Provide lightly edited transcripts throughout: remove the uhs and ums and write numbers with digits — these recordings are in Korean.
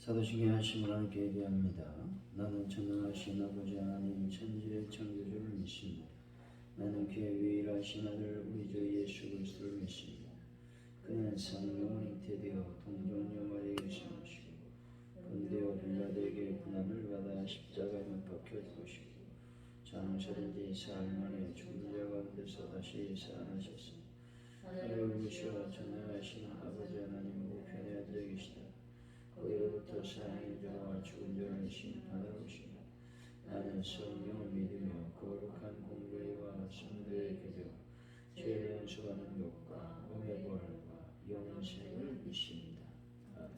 사도신경 하심을 함께 예배합니다. 나는 전능하신 아버지 하나님 천지의 창조주를 믿습니다. 나는 그의 유일하신 아들 우리 주 예수 그리스도를 믿습니다. 그는 성령 잉태되어 동정녀 마리아에게 생하시고 본디오 빌라도에게 고난을 받아 십자가에 못 박혀 죽으시고 장사된 지 사흘 만에 죽은 자 가운데서 다시 살아나셨습니다. 하늘을 오시어 전능하신 아버지 하나님 우편에 앉아 계시다. 거기로부터 사랑의 자와 죽은 자를 심판하러 오시며 나는 성령을 믿으며 거룩한 공교회와 성도의 교제 죄를 용서하는 것과 몸의 부활과 영생을 믿습니다. 아멘.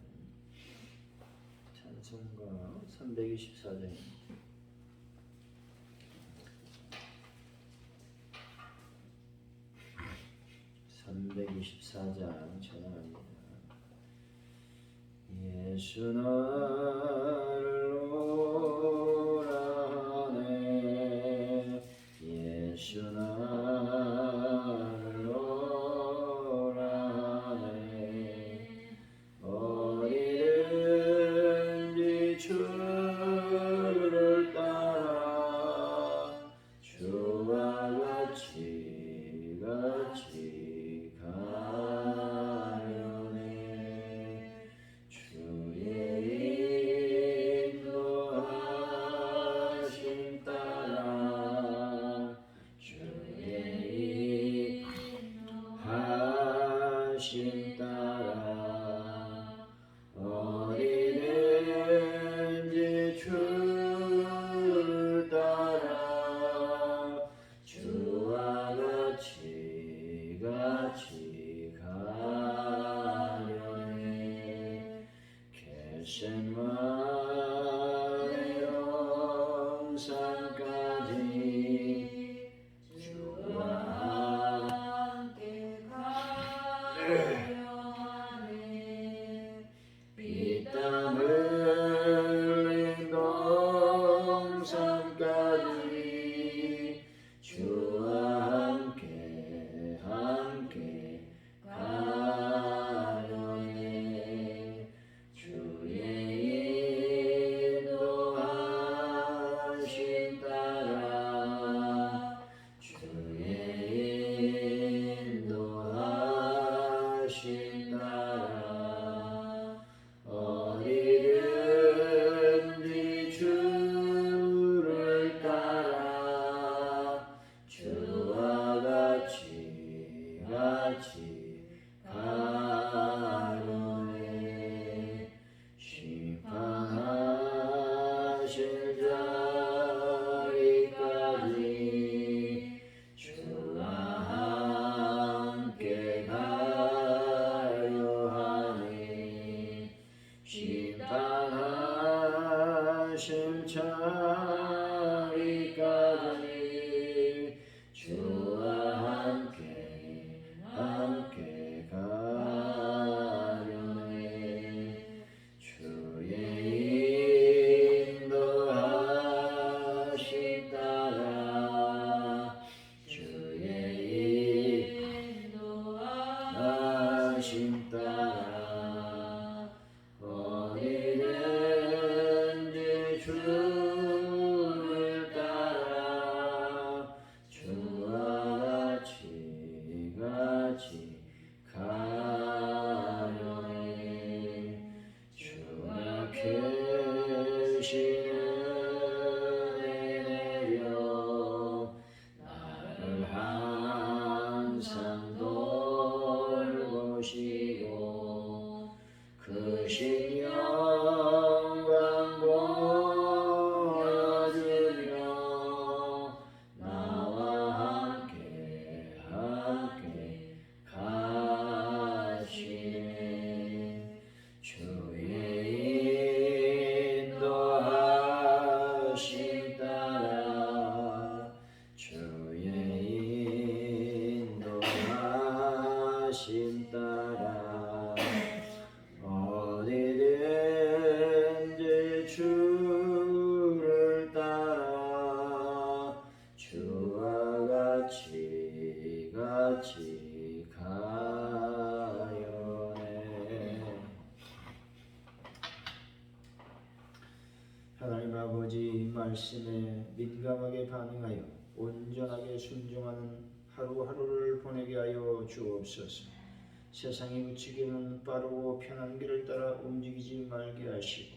찬송가 324장입니다. 324장 찬양합니다. 예수 나를 오라 하네 예수 나를 오라 하네 어디든지 주를 따라 주와 같이 가려네 주의 인도하심 따라 주의 인도하심 따라 어디든지 주를 따라 주와 같이 가려네 겟세마네 영산까지 주와 함께 가려 하네 피땀 흘린 동산까지 주와 함께 가려네 주의 인도하심 따라 주의 인도하심 따라 어디든지 주를 따라 주와 같이 가려네 심판하실 자리까지 주와 함께 가려 하네 심판하실 자리까지 주와 함께 가려네 주의 인도하심 따라 주의 인도하심 따라 어디든지 주를 따라 주와 같이 가려네 주가 계시는 은혜 내려 나를 항상 돌보시고 그 신영광 말씀에 민감하게 반응하여 온전하게 순종하는 하루하루를 보내게 하여 주옵소서. 세상이 부추기는 빠르고 편한 길을 따라 움직이지 말게 하시고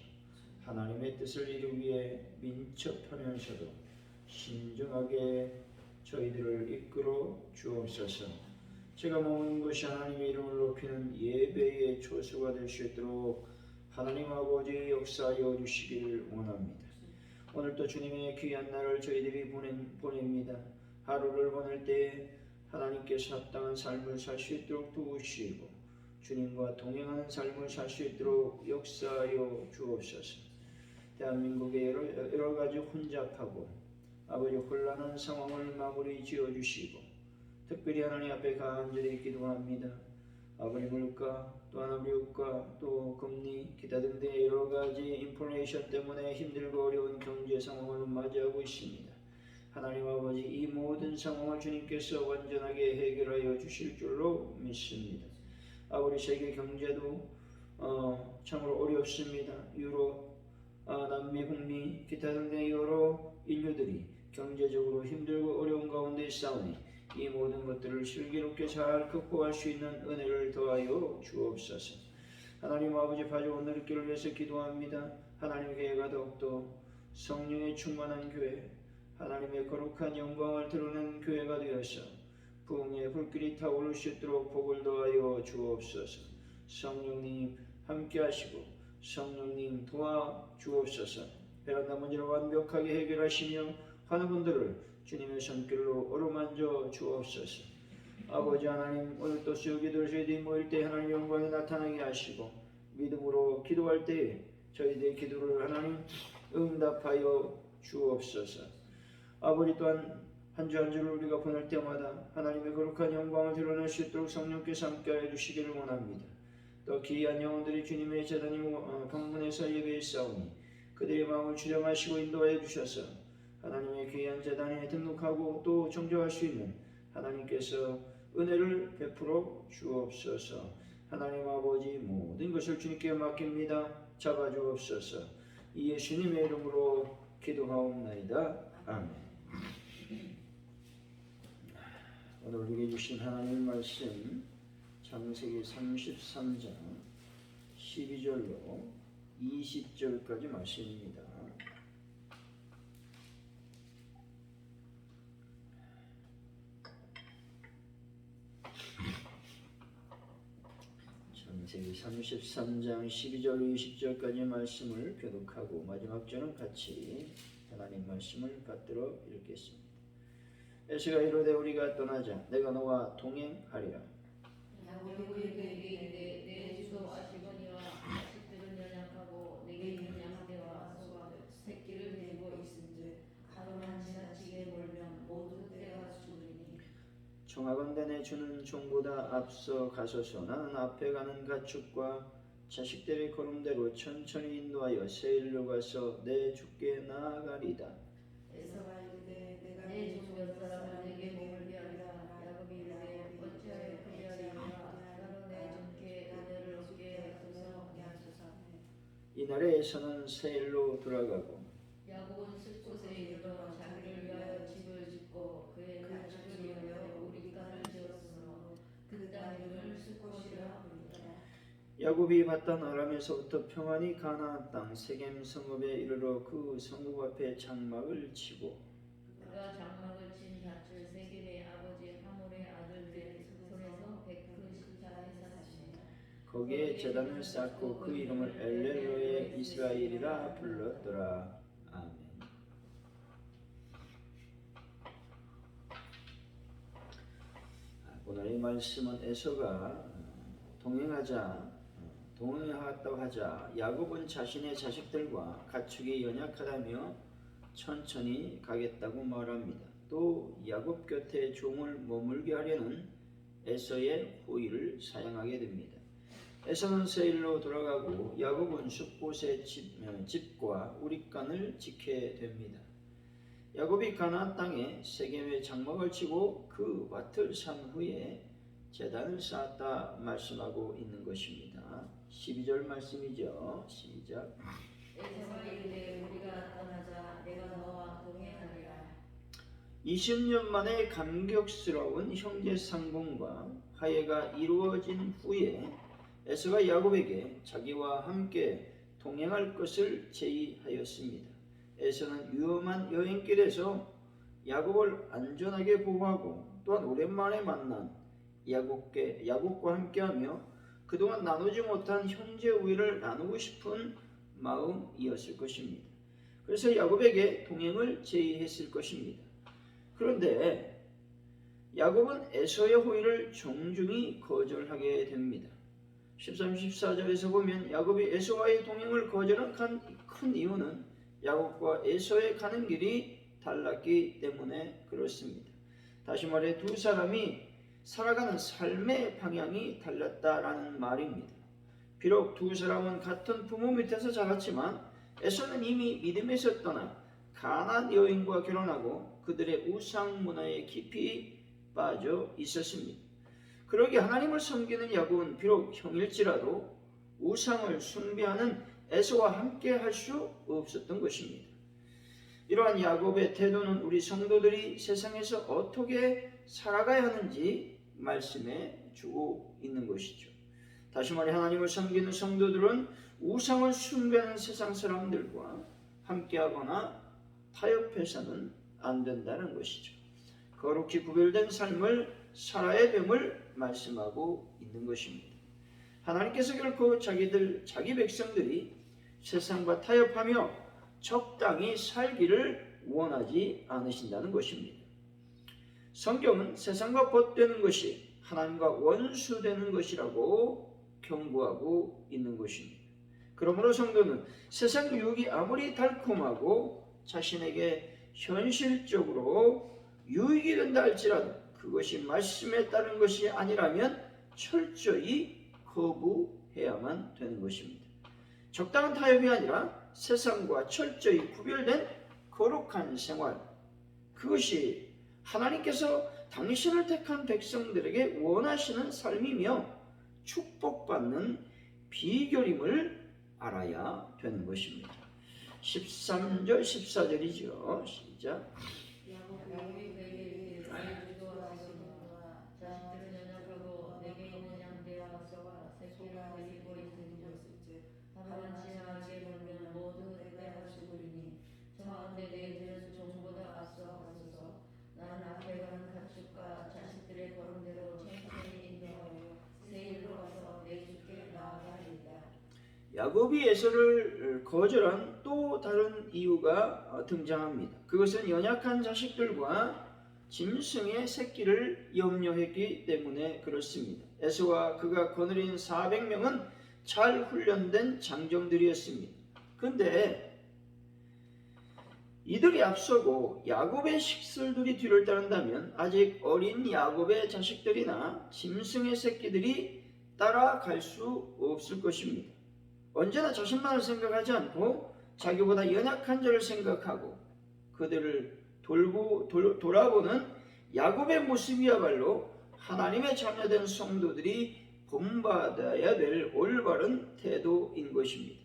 하나님의 뜻을 이루기 위해 민첩하면서도 신중하게 저희들을 이끌어 주옵소서. 제가 먹는 것이 하나님의 이름을 높이는 예배의 초소가 될 수 있도록 하나님 아버지 역사하여 주시기를 원합니다. 오늘도 주님의 귀한 날을 저희들이 보냅니다. 하루를 보낼 때 하나님께서 합당한 삶을 살 수 있도록 도우시고 주님과 동행하는 삶을 살 수 있도록 역사하여 주옵소서. 대한민국의 여러 가지 혼잡하고 아버지 혼란한 상황을 마무리 지어주시고 특별히 하나님 앞에 간절히 기도합니다. 아버지 물가 또 하나 미국과 또 금리 기타 등등의 여러 가지 인포메이션 때문에 힘들고 어려운 경제 상황을 맞이하고 있습니다. 하나님 아버지 이 모든 상황을 주님께서 완전하게 해결하여 주실 줄로 믿습니다. 아버지 세계 경제도 참으로 어렵습니다. 유럽, 남미, 북미, 기타 등등의 여러 인류들이 경제적으로 힘들고 어려운 가운데 싸우니 이 모든 것들을 슬기롭게 잘 극복할 수 있는 은혜를 더하여 주옵소서. 하나님 아버지 바로 오늘 길을 위해서 기도합니다. 하나님의 교회가 더욱더 성령의 충만한 교회, 하나님의 거룩한 영광을 드러내는 교회가 되어서 부흥의 불길이 타오를 수 있도록 복을 더하여 주옵소서. 성령님 함께 하시고 성령님 도와 주옵소서. 베란다 문제를 완벽하게 해결하시며 환우분들을 주님의 손길로 어루만져 주옵소서. 아버지 하나님 오늘도 수요기도를 저희들이 모일 때 하나님 영광이 나타나게 하시고 믿음으로 기도할 때 저희들의 기도를 하나님 응답하여 주옵소서. 아버지 또한 한 주 한 주를 우리가 보낼 때마다 하나님의 거룩한 영광을 드러낼 수 있도록 성령께서 함께하여 주시기를 원합니다. 또 귀한 영혼들이 주님의 제단이 방문해서 예배에 싸우니 그들의 마음을 주장하시고 인도하여 주셔서 하나님의 귀한 제단에 등록하고 또 정정할 수 있는 하나님께서 은혜를 베풀어 주옵소서. 하나님 아버지 모든 것을 주님께 맡깁니다. 잡아주옵소서. 이 예수님의 이름으로 기도하옵나이다. 아멘. 오늘 우리에게 주신 하나님의 말씀 창세기 33장 12절로 20절까지 말씀입니다. 창세기 33장 12절 20절까지 말씀을 교독하고 마지막 절은 같이 하나님 말씀을 받들어 읽겠습니다. 에서가 이르되 우리가 떠나자 내가 너와 동행하리라. 야곱에게 이르되 내 주소 아시거니와 자식들은 연약하고 내게 있는 양떼와 소가 새끼를 내고 있은즉 하루만 지나치게 몰면 모두 때가 죽으리니 청하건대 내 주는 종보다 앞서 가소서. 나는 앞에 가는 가축과 자식들의 걸음대로 천천히 인도하여 세일로 가서 내 주께 나아가리다. 에서가 이르되 내가 내 종 몇 사람을 내게 몸을 비하리라. 야곱이 이르되 어찌하여 그리하리까. 나로 내 종께 은혜를 얻게 하소서. 이날에 에서는 세일로 돌아가고 야곱은 숲곳에 이르러 자기를 위하여 집을 짓고 그의 가축을 위하여 우리 땅을 지었으므로 그 땅 이름을 숲곳이라 부르더라. 야곱이 바단 아람에서부터 평안히 가나안 땅 세겜 성읍에 이르러 그 성읍 앞에 장막을 치고 그가 장막을 친 밭을 세겜의 아버지 하몰의 아들들의 손에서 베크 시타에 샀으며 거기에 제단을 쌓고 그 이름을 엘렐로의 이스라엘이라 불렀더라. 아멘. 오늘의 말씀은 에서가 동행하였다고 하자 야곱은 자신의 자식들과 가축이 연약하다며 천천히 가겠다고 말합니다. 또 야곱 곁에 종을 머물게 하려는 에서의 호의를 사용하게 됩니다. 에서는 세일로 돌아가고 야곱은 숲곳의 집과 우릿간을 지게 됩니다. 야곱이 가나안 땅에 세겜에 장막을 치고 그 밭을 산 후에 제단을 쌓았다 말씀하고 있는 것입니다. 12절 말씀이죠. 시작. 에서가 이르되 우리가 떠나자 내가 너와 동행하리라. 20년 만에 감격스러운 형제 상봉과 화해가 이루어진 후에 에서가 야곱에게 자기와 함께 동행할 것을 제의하였습니다. 에서는 위험한 여행길에서 야곱을 안전하게 보호하고 또한 오랜만에 만난 야곱과 함께하며 그동안 나누지 못한 형제 우애를 나누고 싶은 마음이었을 것입니다. 그래서 야곱에게 동행을 제의했을 것입니다. 그런데 야곱은 에서의 호의를 정중히 거절하게 됩니다. 13, 14절에서 보면 야곱이 에서와의 동행을 거절한 큰 이유는 야곱과 에서의 가는 길이 달랐기 때문에 그렇습니다. 다시 말해 두 사람이 살아가는 삶의 방향이 달랐다라는 말입니다. 비록 두 사람은 같은 부모 밑에서 자랐지만 에서는 이미 믿음에서 떠나 가나안 여인과 결혼하고 그들의 우상 문화에 깊이 빠져 있었습니다. 그러기에 하나님을 섬기는 야곱은 비록 형일지라도 우상을 숭배하는 에서와 함께 할 수 없었던 것입니다. 이러한 야곱의 태도는 우리 성도들이 세상에서 어떻게 살아가야 하는지 말씀해 주고 있는 것이죠. 다시 말해 하나님을 섬기는 성도들은 우상을 숭배하는 세상 사람들과 함께하거나 타협해서는 안 된다는 것이죠. 거룩히 구별된 삶을 살아야 됨을 말씀하고 있는 것입니다. 하나님께서 결코 자기 백성들이 세상과 타협하며 적당히 살기를 원하지 않으신다는 것입니다. 성경은 세상과 벗되는 것이 하나님과 원수되는 것이라고 경고하고 있는 것입니다. 그러므로 성도는 세상 유혹이 아무리 달콤하고 자신에게 현실적으로 유익이 된다 할지라도 그것이 말씀에 따른 것이 아니라면 철저히 거부해야만 되는 것입니다. 적당한 타협이 아니라 세상과 철저히 구별된 거룩한 생활, 그것이 하나님께서 당신을 택한 백성들에게 원하시는 삶이며 축복받는 비결임을 알아야 되는 것입니다. 13절 14절이죠. 시작. 야곱이 그에게 이르되 내주도 아시니와 자식들은 연약하고 내게 있는 양떼와 소가 새끼를 데리고 있은즉 하루는 지나가게 되면 모두 내가 죽으리니 청하건대 너희들은 종보다 앞서 가소서. 나는 앞에 가는 가축과 자식들의 걸음대로 천천히 인도하여 세일로 가서 내 주께 나아가리이다. 야곱이 에서를 거절한 또 다른 이유가 등장합니다. 그것은 연약한 자식들과 짐승의 새끼를 염려했기 때문에 그렇습니다. 에서와 그가 거느린 400명은 잘 훈련된 장정들이었습니다. 그런데 이들이 앞서고 야곱의 식솔들이 뒤를 따른다면 아직 어린 야곱의 자식들이나 짐승의 새끼들이 따라갈 수 없을 것입니다. 언제나 자신만을 생각하지 않고 자기보다 연약한 자를 생각하고 그들을 돌아보는 야곱의 모습이야말로 하나님의 자녀된 성도들이 본받아야 될 올바른 태도인 것입니다.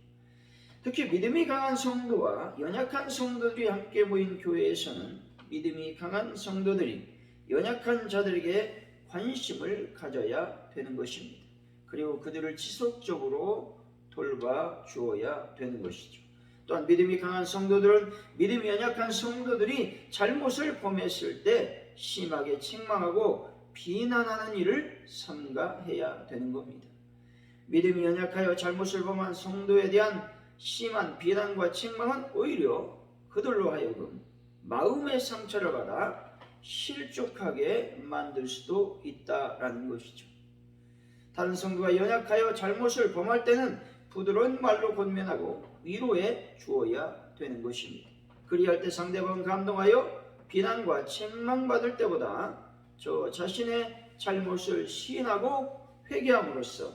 특히 믿음이 강한 성도와 연약한 성도들이 함께 모인 교회에서는 믿음이 강한 성도들이 연약한 자들에게 관심을 가져야 되는 것입니다. 그리고 그들을 지속적으로 돌봐 주어야 되는 것이죠. 또한 믿음이 강한 성도들은 믿음이 연약한 성도들이 잘못을 범했을 때 심하게 책망하고 비난하는 일을 삼가해야 되는 겁니다. 믿음이 연약하여 잘못을 범한 성도에 대한 심한 비난과 책망은 오히려 그들로 하여금 마음의 상처를 받아 실족하게 만들 수도 있다라는 것이죠. 다른 성도가 연약하여 잘못을 범할 때는 부드러운 말로 권면하고 위로해 주어야 되는 것입니다. 그리할 때 상대방은 감동하여 비난과 책망받을 때보다 저 자신의 잘못을 시인하고 회개함으로써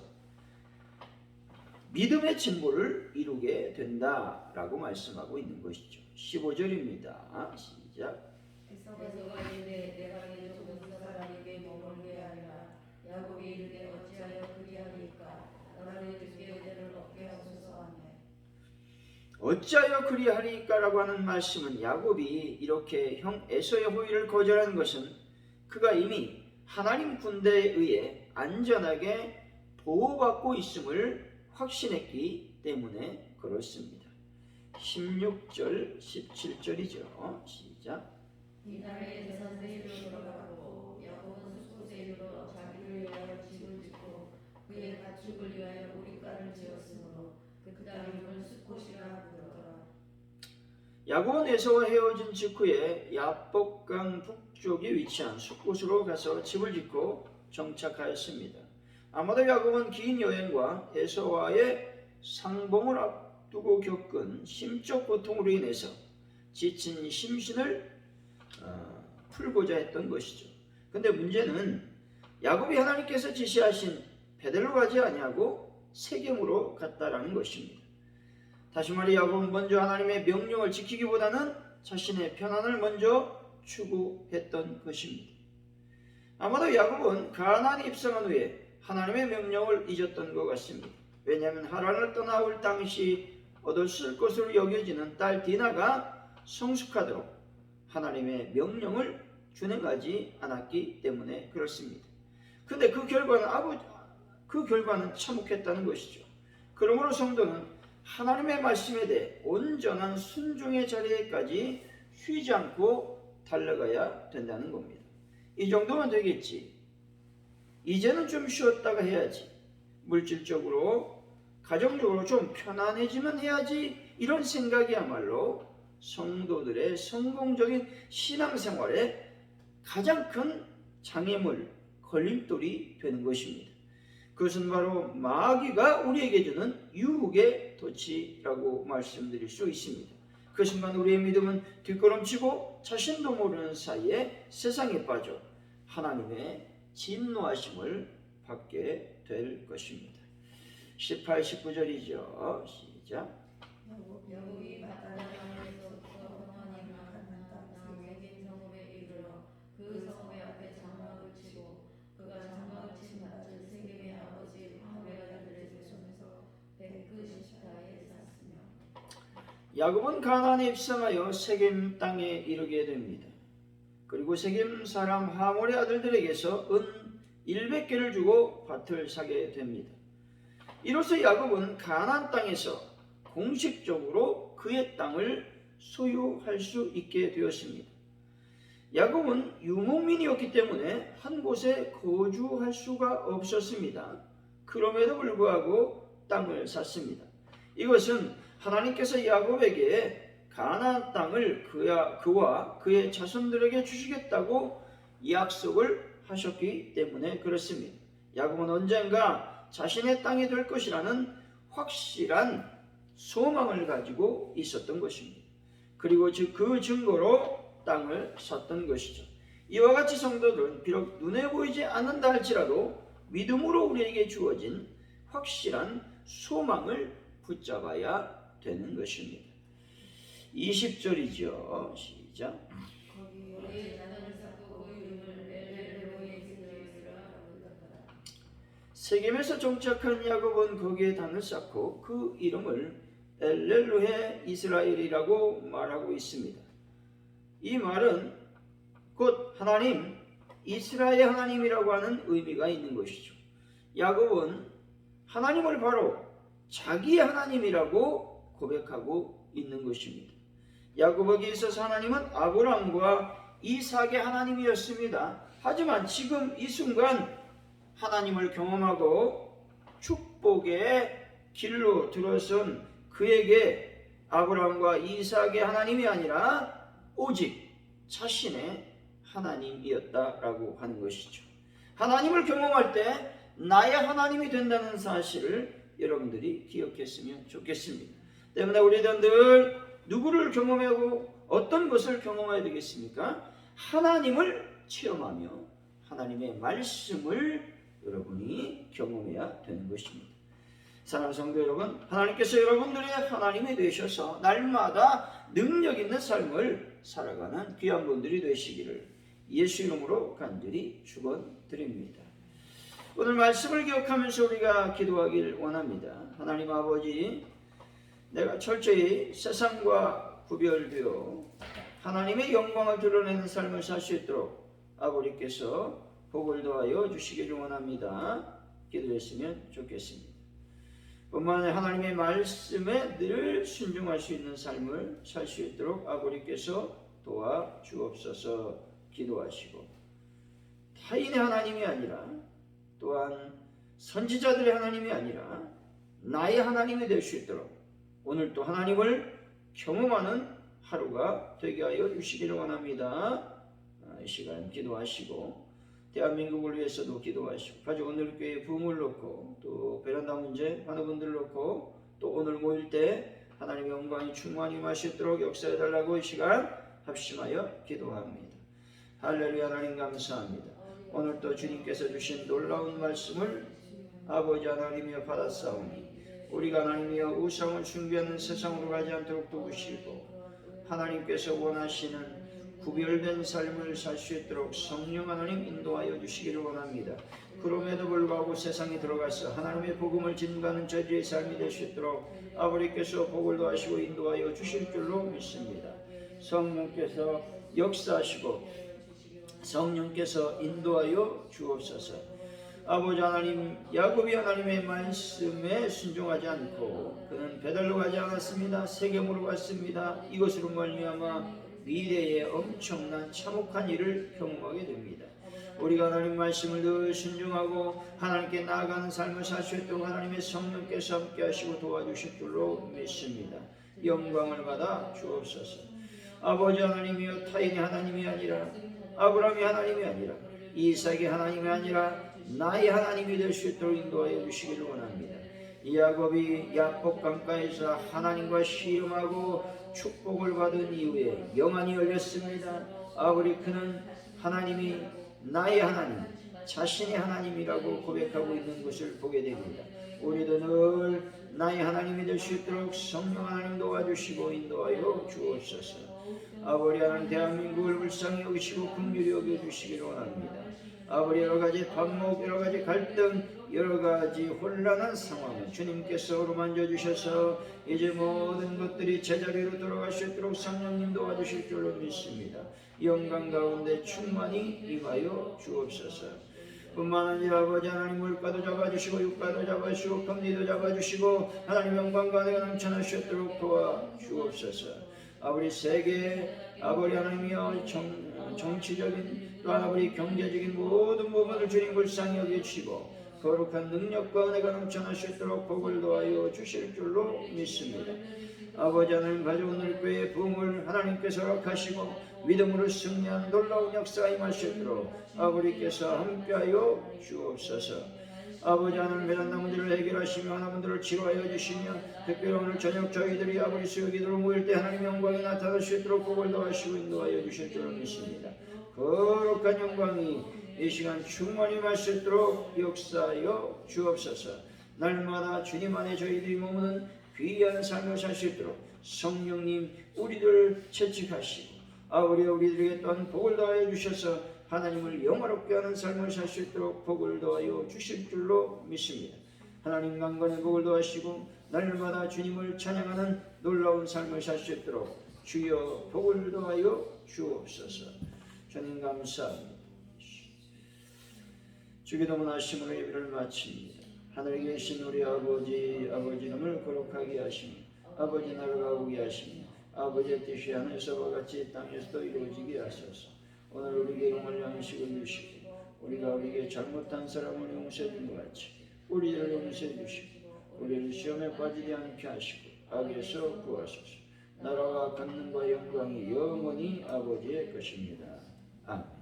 믿음의 진보를 이루게 된다라고 말씀하고 있는 것이죠. 15절입니다. 시작. 에서가 이르되 내가 내 종 사람에게 머물게 하리라. 야곱이 이르되 어찌하여 그리하리까. 나를 주께 은혜를 얻게 하소서 하매 어찌하여 그리하리까라고 하는 말씀은 야곱이 이렇게 형 에서의 호의를 거절하는 것은 그가 이미 하나님 군대에 의해 안전하게 보호받고 있음을 확신했기 때문에 그렇습니다. 16절 17절이죠. 시작. 이날에 대산 세일로 돌아가고 야곱은 수코 세일로 자기를 위하여 집을 짓고 그의 가축을 위하여 우리가를 지었으므로 그 땅 이름을 수콧이라 부르더라. 야곱은 에서와 헤어진 직후에 야복강 북쪽에 위치한 숫곳으로 가서 집을 짓고 정착하였습니다. 아마도 야곱은 긴 여행과 에서와의 상봉을 앞두고 겪은 심적 고통으로 인해서 지친 심신을 풀고자 했던 것이죠. 근데 문제는 야곱이 하나님께서 지시하신 베델로 가지 아니하고 세겜으로 갔다라는 것입니다. 다시 말해 야곱은 먼저 하나님의 명령을 지키기보다는 자신의 편안을 먼저 추구했던 것입니다. 아마도 야곱은 가나안에 입성한 후에 하나님의 명령을 잊었던 것 같습니다. 왜냐하면 하란을 떠나올 당시 얻었을 것으로 여겨지는 딸 디나가 성숙하도록 하나님의 명령을 준행하지 않았기 때문에 그렇습니다. 근데 그 결과는 참혹했다는 것이죠. 그러므로 성도는 하나님의 말씀에 대해 온전한 순종의 자리에까지 쉬지 않고 달려가야 된다는 겁니다. 이 정도면 되겠지. 이제는 좀 쉬었다가 해야지. 물질적으로, 가정적으로 좀 편안해지면 해야지. 이런 생각이야말로 성도들의 성공적인 신앙생활에 가장 큰 장애물, 걸림돌이 되는 것입니다. 그것은 바로 마귀가 우리에게 주는 유혹의 덫이라고 말씀드릴 수 있습니다. 그 순간 우리의 믿음은 뒷걸음치고 자신도 모르는 사이에 세상에 빠져 하나님의 진노하심을 받게 될 것입니다. 18, 19절이죠. 시작. 야곱이 바다에서부터 평안히 만난 땅 세겜 성읍에 이르러 그 성읍의 앞에 장막을 치고 그가 장막을 친 밭을 세겜의 아버지 하멜의 아들의 손에서 베크시타에 샀으며. 야곱은 가나안에 입성하여 세겜 땅에 이르게 됩니다. 그리고 세겜 사람 하몰의 아들들에게서 은 100개를 주고 밭을 사게 됩니다. 이로써 야곱은 가나안 땅에서 공식적으로 그의 땅을 소유할 수 있게 되었습니다. 야곱은 유목민이었기 때문에 한 곳에 거주할 수가 없었습니다. 그럼에도 불구하고 땅을 샀습니다. 이것은 하나님께서 야곱에게 가나안 땅을 그와 그의 자손들에게 주시겠다고 약속을 하셨기 때문에 그렇습니다. 야곱은 언젠가 자신의 땅이 될 것이라는 확실한 소망을 가지고 있었던 것입니다. 그리고 그 증거로 땅을 샀던 것이죠. 이와 같이 성도들은 비록 눈에 보이지 않는다 할지라도 믿음으로 우리에게 주어진 확실한 소망을 붙잡아야 되는 것입니다. 20절이죠. 시작. 거기에 나단을 쌓고 그 이름을 엘레로에 이스라엘이라 불렀더라. 세겜에서 정착한 야곱은 거기에 단을 쌓고 그 이름을 엘렐로헤 이스라엘이라고 말하고 있습니다. 이 말은 곧 하나님, 이스라엘 하나님이라고 하는 의미가 있는 것이죠. 야곱은 하나님을 바로 자기의 하나님이라고 고백하고 있는 것입니다. 야곱에게 있어서 하나님은 아브라함과 이삭의 하나님이었습니다. 하지만 지금 이 순간 하나님을 경험하고 축복의 길로 들어선 그에게 아브라함과 이삭의 하나님이 아니라 오직 자신의 하나님이었다라고 하는 것이죠. 하나님을 경험할 때 나의 하나님이 된다는 사실을 여러분들이 기억했으면 좋겠습니다. 때문에 우리는 늘 누구를 경험하고 어떤 것을 경험해야 되겠습니까? 하나님을 체험하며 하나님의 말씀을 여러분이 경험해야 되는 것입니다. 사랑하는 성도 여러분, 하나님께서 여러분들의 하나님이 되셔서 날마다 능력 있는 삶을 살아가는 귀한 분들이 되시기를 예수 이름으로 간절히 축원드립니다. 오늘 말씀을 기억하면서 우리가 기도하길 원합니다. 하나님 아버지, 내가 철저히 세상과 구별되어 하나님의 영광을 드러내는 삶을 살 수 있도록 아버지께서 복을 더하여 주시기를 원합니다. 기도했으면 좋겠습니다. 뿐만 아니라 하나님의 말씀에 늘 순종할 수 있는 삶을 살 수 있도록 아버지께서 도와주옵소서. 기도하시고 타인의 하나님이 아니라 또한 선지자들의 하나님이 아니라 나의 하나님이 될 수 있도록 오늘 또 하나님을 경험하는 하루가 되게 하여 주시기를 원합니다. 이 시간 기도하시고 대한민국을 위해서도 기도하시고 가족 오늘 교회 부흥을 놓고 또 베란다 문제 많은 분들을 놓고 또 오늘 모일 때 하나님의 영광이 충만히 임하시도록 역사해달라고 이 시간 합심하여 기도합니다. 할렐루야. 하나님 감사합니다. 오늘 또 주님께서 주신 놀라운 말씀을 아버지 하나님이여 받았사오니 우리가 하나님이여 우상을 숭배하는 세상으로 가지 않도록 도우시고 하나님께서 원하시는 구별된 삶을 살 수 있도록 성령 하나님 인도하여 주시기를 원합니다. 그럼에도 불구하고 세상에 들어가서 하나님의 복음을 증거하는 저지의 삶이 될 수 있도록 아버지께서 복을 더하시고 인도하여 주실 줄로 믿습니다. 성령께서 역사하시고 성령께서 인도하여 주옵소서. 아버지 하나님, 야곱이 하나님의 말씀에 순종하지 않고 그는 베들로 가지 않았습니다. 세겜으로 갔습니다. 이것으로 말미암아 미래에 엄청난 참혹한 일을 경험하게 됩니다. 우리가 하나님 말씀을 늘 순종하고 하나님께 나아가는 삶을 살 수 있도록 하나님의 성령께서 함께 하시고 도와주실 줄로 믿습니다. 영광을 받아 주옵소서. 아버지 하나님이여 타인의 하나님이 아니라 아브라함의 하나님이 아니라 이삭의 하나님이 아니라 나의 하나님이 될 수 있도록 인도하여 주시기를 원합니다. 야곱이 야복 강가에서 하나님과 씨름하고 축복을 받은 이후에 영안이 열렸습니다. 아버지 그는 하나님이 나의 하나님, 자신의 하나님이라고 고백하고 있는 것을 보게 됩니다. 우리도 늘 나의 하나님이 될 수 있도록 성령 하나님 도와주시고 인도하여 주옵소서. 아버지 하나님 대한민국을 불쌍히 여기시고 긍휼히 여겨주시기를 원합니다. 아버지 여러가지 반목 여러가지 갈등 여러가지 혼란한 상황을 주님께서 어루만져 주셔서 이제 모든 것들이 제자리로 돌아갈 수 있도록 성령님 도와주실 줄로 믿습니다. 영광 가운데 충만히 임하여 주옵소서. 뿐만 아니라 아버지 하나님 물가도 잡아주시고 육가도 잡아주시고 금리도 잡아주시고 하나님 영광 가운데 넘쳐나시도록 도와주옵소서. 아버지 세계 아버지 하나님이여 정치적인 또한 아버지 경제적인 모든 부분을 주님 불쌍히 여겨주시고 거룩한 능력과 은혜가 넘쳐나시도록 복을 도하여 주실 줄로 믿습니다. 아버지 하나님 가족 오늘 교회의 부흥을 하나님께서 허락하시고 믿음으로 승리한 놀라운 역사가 임하시도록 아버지께서 함께하여 주옵소서. 아버지 하나님 베란다 문제를 해결하시며 하나님들을 치료하여 주시며 특별히 오늘 저녁 저희들이 아버지 수요기도로 모일 때 하나님의 영광이 나타날 수 있도록 복을 더하시고 인도하여 주실 줄로 믿습니다. 거룩한 영광이 이 시간 충만히 마시도록 역사하여 주옵소서. 날마다 주님 안에 저희들이 머무는 귀한 삶을 살 수 있도록 성령님 우리를 채찍하시고 아버지 우리들에게 또한 복을 더하여 주셔서 하나님을 영화롭게 하는 삶을 살 수 있도록 복을 더하여 주실 줄로 믿습니다. 하나님 강건의 복을 더하시고 날마다 주님을 찬양하는 놀라운 삶을 살 수 있도록 주여 복을 더하여 주옵소서. 주님 감사합니다. 주기도문 하심으로 예배를 마칩니다. 하늘에 계신 우리 아버지 이름을 거룩하게 하시며 아버지 나라가 오게 하시며 아버지의 뜻이 하늘에서와 같이 땅에서도 이루어지게 하소서. 오늘 우리에게 용을 양식을 주시고 우리가 우리에게 잘못한 사람을 용서해 준 것 같이 우리를 용서해 주시고 우리를 시험에 빠지지 않게 하시고 악에서 구하소서. 나라와 권능과 영광이 영원히 아버지의 것입니다. 아멘.